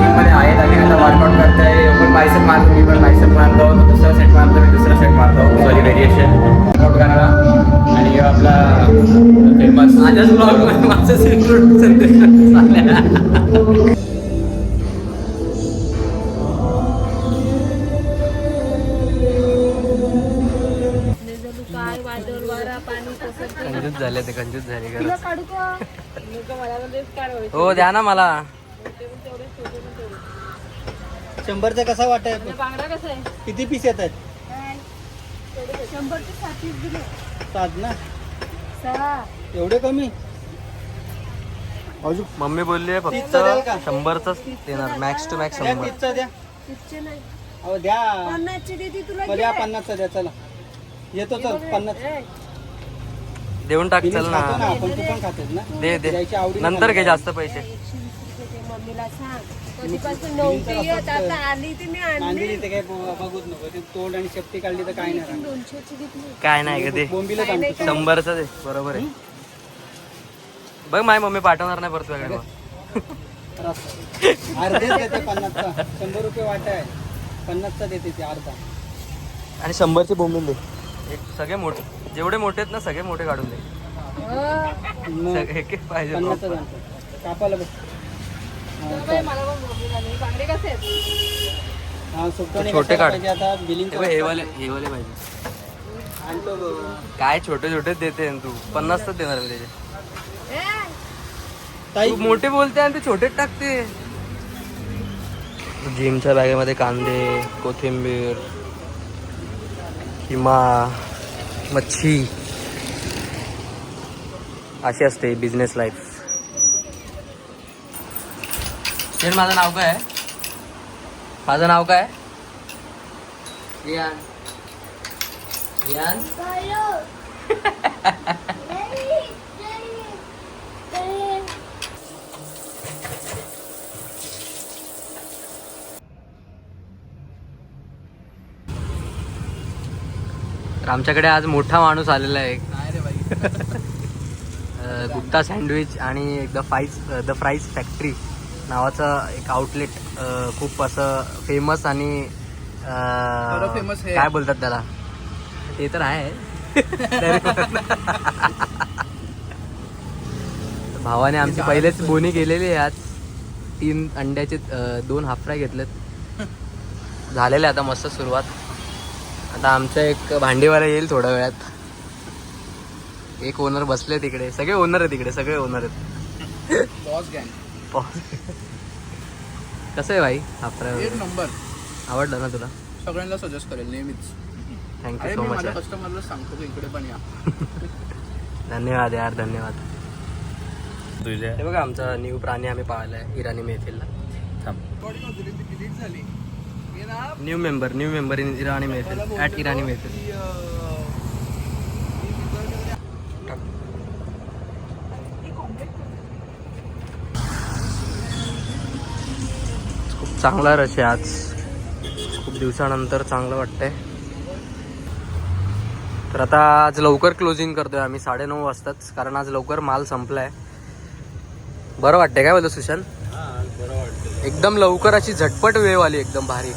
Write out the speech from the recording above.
Gym मध्ये आहेत आणि आता वर्कआउट करताय. पण बायसेप मारतो, मी पण बायसेप मारतो. दुसरा सेट मारतो, मी दुसरा सेट मारतो. सॉरी व्हेरिएशन वर्कआउट करायला. आणि आपला फेमस आजच ब्लॉग मध्ये माझं इंट्रोडक्शन झालं. कंजूस झाले ते, कंजूस झाले खरंच. हो द्या ना मला. 100चा कसा वाटाय? बांगडा कसा आहे? किती पीस येत आहेत? 100चे 7 पीस दिले. 7 ना? 6. एवढे कमी? मम्मी बोलली आहे फक्त 100च देणार, मॅक्स टू मॅक्स 100. 30चा द्या. तिथचे नाही. अहो द्या. 50चे देते तुला. मग द्या 50चा द्या. चला येतो चल 50. देऊन टाक चल ना. आपण तू पण खातेस ना? दे दे, द्यायची आवडी नंतर घे जास्त पैसे. 120 रुपये मम्मीला सांग. कधीपासून नव्हती येत, आता आली ती मी आणली. नांदेली ते काय बघूच नको. ते तोंड आणि शेपटी काढली तर काय नाही. 200ची घेतली. काय नाही का ते बोंबीला सांगतो. 100च दे. बरोबर आहे. बघ माझी मम्मी पाठवणार नाही परत वेगळे मग. अर्धेच देते 50चा. 100 रुपये वाटा आहे. 50चा देते ती अर्धा. आणि 100चे बोंबील दे. सगळे मोठे, जेवढे मोठे आहेत ना सगळे मोठे काढून दे. मग एक एक पाहिजे. 50चा जातो. कापायला बघ. मला पण बोलली झाली. बांगडे कसे आहेत? हा सुट्टणे छोटे काढ. पाहिजे आता बिलिंग हे वाले पाहिजे. आणतो बघ. काय छोटे छोटे देते तू. 50च देणार मी त्याचे. ताई तू मोठे बोलते आणि ते छोटेच टाकते. जिमच्या बॅगेमध्ये कांदे, कोथिंबीर, किमा, मच्छी, अशी असते बिझनेस लाईफ. तर माझं नाव काय आहे? माझं नाव काय? रियान. रियान. तर आमच्याकडे आज मोठा माणूस आलेला आहे. गुप्ता सँडविच आणि द फ्राईज फॅक्टरी नावाचं एक आउटलेट, खूप असं फेमस आणि फेमस काय बोलतात त्याला, ते तर आहे. भावाने आमची पहिलेच बोनी केलेली आहे आज. 3 अंड्याचे 2 हाफ फ्राय घेतलेत. झालेले आता मस्त सुरुवात. आता आमचं एक भांडीवाला येईल थोड्या वेळात. एक ओनर बसले तिकडे. सगळे ओनर आहे तिकडे, सगळे ओनर आहेत. बॉस गँग. कसं आहे भाई हाफ फ्राय? एक नंबर. आवडलं ना तुला? सगळ्यांना सजेस्ट करेल नेहमीच. Thank you so much. माझ्या कस्टमरला सांगतो की इकडे पण या. धन्यवाद यार, धन्यवाद. हे बघा आमचा न्यू प्राणी आम्ही पाळलाय इराणी मेहफिलला. New member in Irani Mehfil at Irani Mehfil. खूप चांगला रश आहे आज. खूप दिवसानंतर चांगलं वाटतंय. तर आता आज लवकर क्लोजिंग करतोय आम्ही 9:30 वाजताच, कारण आज लवकर माल संपलाय. बरं वाटतंय काय बोलतो सुशांत? एकदम लवकर अशी झटपट वेळ आली, एकदम भारी.